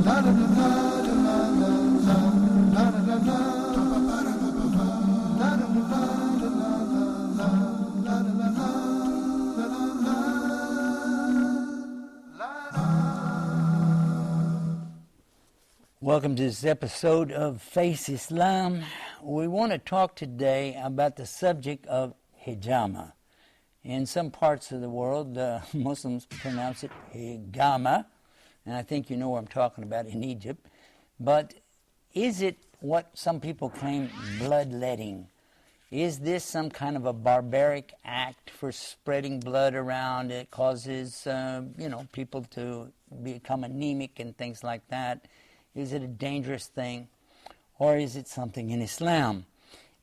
Welcome to this episode of Face Islam. We want to talk today about the subject of Hijamah. In some parts of the world, Muslims pronounce it Hijamah, and I think you know what I'm talking about in Egypt. But is it what some people claim bloodletting? Is this some kind of a barbaric act for spreading blood around? It causes, people to become anemic and things like that. Is it a dangerous thing, or is it something in Islam?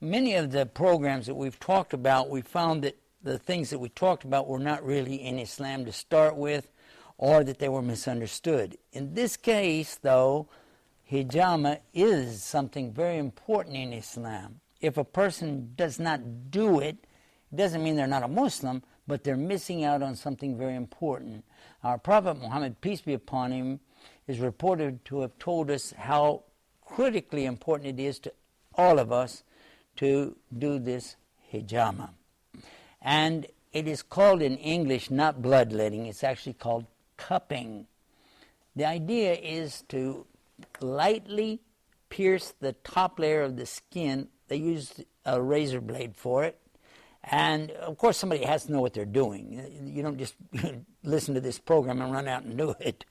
Many of the programs that we've talked about, we found that the things that we talked about were not really in Islam to start with, or that they were misunderstood. In this case, though, Hijamah is something very important in Islam. If a person does not do it, it doesn't mean they're not a Muslim, but they're missing out on something very important. Our Prophet Muhammad, peace be upon him, is reported to have told us how critically important it is to all of us to do this Hijamah. And it is called in English not bloodletting, it's actually called cupping. The idea is to lightly pierce the top layer of the skin. They use a razor blade for it. And of course somebody has to know what they're doing. You don't just listen to this program and run out and do it.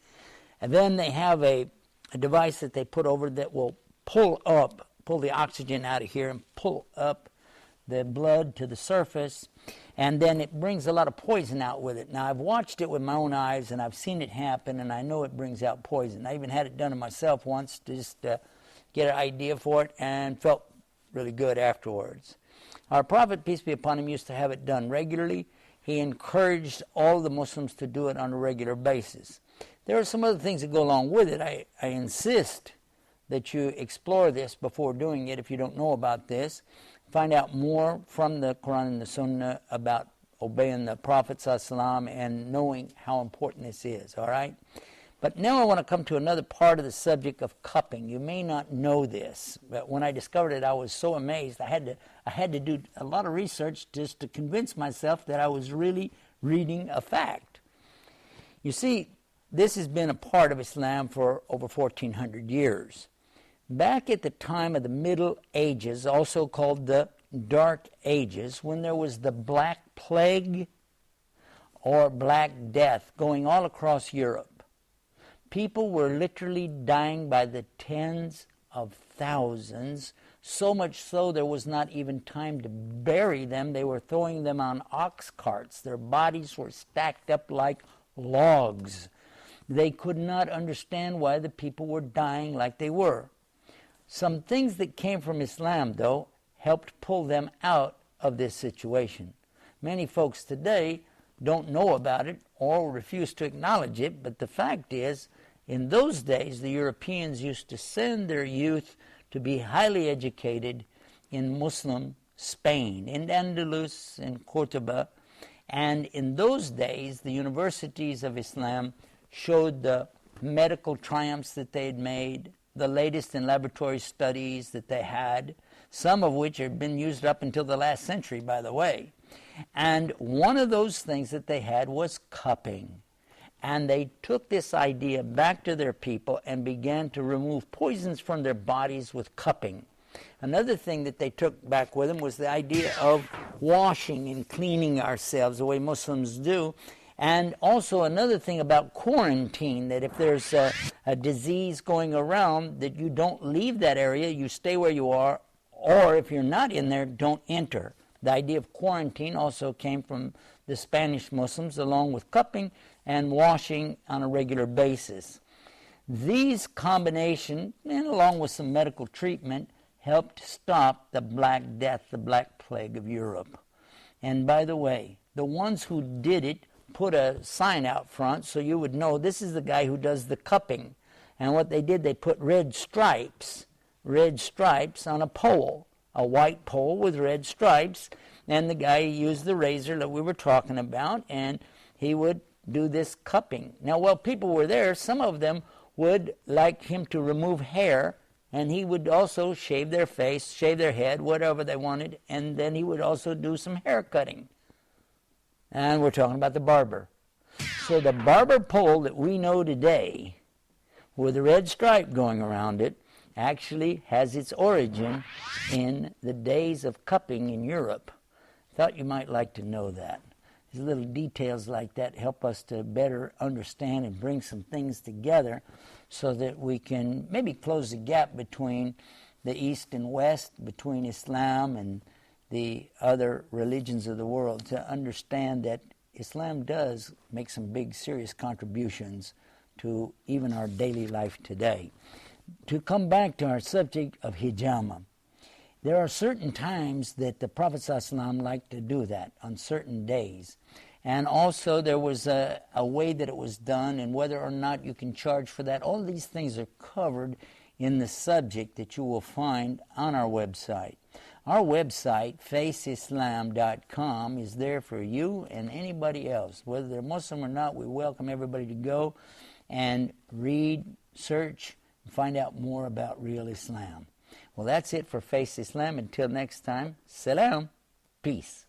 And then they have a device that they put over that will pull the oxygen out of here and pull up the blood to the surface, and then it brings a lot of poison out with it. Now, I've watched it with my own eyes, and I've seen it happen, and I know it brings out poison. I even had it done to myself once to just get an idea for it, and felt really good afterwards. Our Prophet, peace be upon him, used to have it done regularly. He encouraged all the Muslims to do it on a regular basis. There are some other things that go along with it. I insist that you explore this before doing it if you don't know about this. Find out more from the Quran and the Sunnah about obeying the Prophet ﷺ and knowing how important this is, all right? But now I want to come to another part of the subject of cupping. You may not know this, but when I discovered it, I was so amazed. I had to do a lot of research just to convince myself that I was really reading a fact. You see, this has been a part of Islam for over 1,400 years. Back at the time of the Middle Ages, also called the Dark Ages, when there was the Black Plague or Black Death going all across Europe, people were literally dying by the tens of thousands, so much so there was not even time to bury them. They were throwing them on ox carts. Their bodies were stacked up like logs. They could not understand why the people were dying like they were. Some things that came from Islam, though, helped pull them out of this situation. Many folks today don't know about it or refuse to acknowledge it, but the fact is, in those days, the Europeans used to send their youth to be highly educated in Muslim Spain, in Andalus, in Cordoba, and in those days, the universities of Islam showed the medical triumphs that they had made, the latest in laboratory studies that they had, some of which had been used up until the last century, by the way. And one of those things that they had was cupping. And they took this idea back to their people and began to remove poisons from their bodies with cupping. Another thing that they took back with them was the idea of washing and cleaning ourselves the way Muslims do. And also another thing about quarantine, that if there's a disease going around, that you don't leave that area, you stay where you are, or if you're not in there, don't enter. The idea of quarantine also came from the Spanish Muslims, along with cupping and washing on a regular basis. These combination, and along with some medical treatment, helped stop the Black Death, the Black Plague of Europe. And by the way, the ones who did it put a sign out front so you would know this is the guy who does the cupping. And what they did, they put red stripes on a pole, a white pole with red stripes, and the guy used the razor that we were talking about, and he would do this cupping. Now, while people were there, some of them would like him to remove hair, and he would also shave their face, shave their head, whatever they wanted, and then he would also do some hair cutting. And we're talking about the barber. So the barber pole that we know today, with a red stripe going around it, actually has its origin in the days of cupping in Europe. Thought you might like to know that. These little details like that help us to better understand and bring some things together so that we can maybe close the gap between the East and West, between Islam and the other religions of the world, to understand that Islam does make some big, serious contributions to even our daily life today. To come back to our subject of hijamah, there are certain times that the Prophet ﷺ liked to do that, on certain days. And also there was a way that it was done, and whether or not you can charge for that. All these things are covered in the subject that you will find on our website. Our website, faceislam.com, is there for you and anybody else. Whether they're Muslim or not, we welcome everybody to go and read, search, and find out more about real Islam. Well, that's it for Face Islam. Until next time, salam, peace.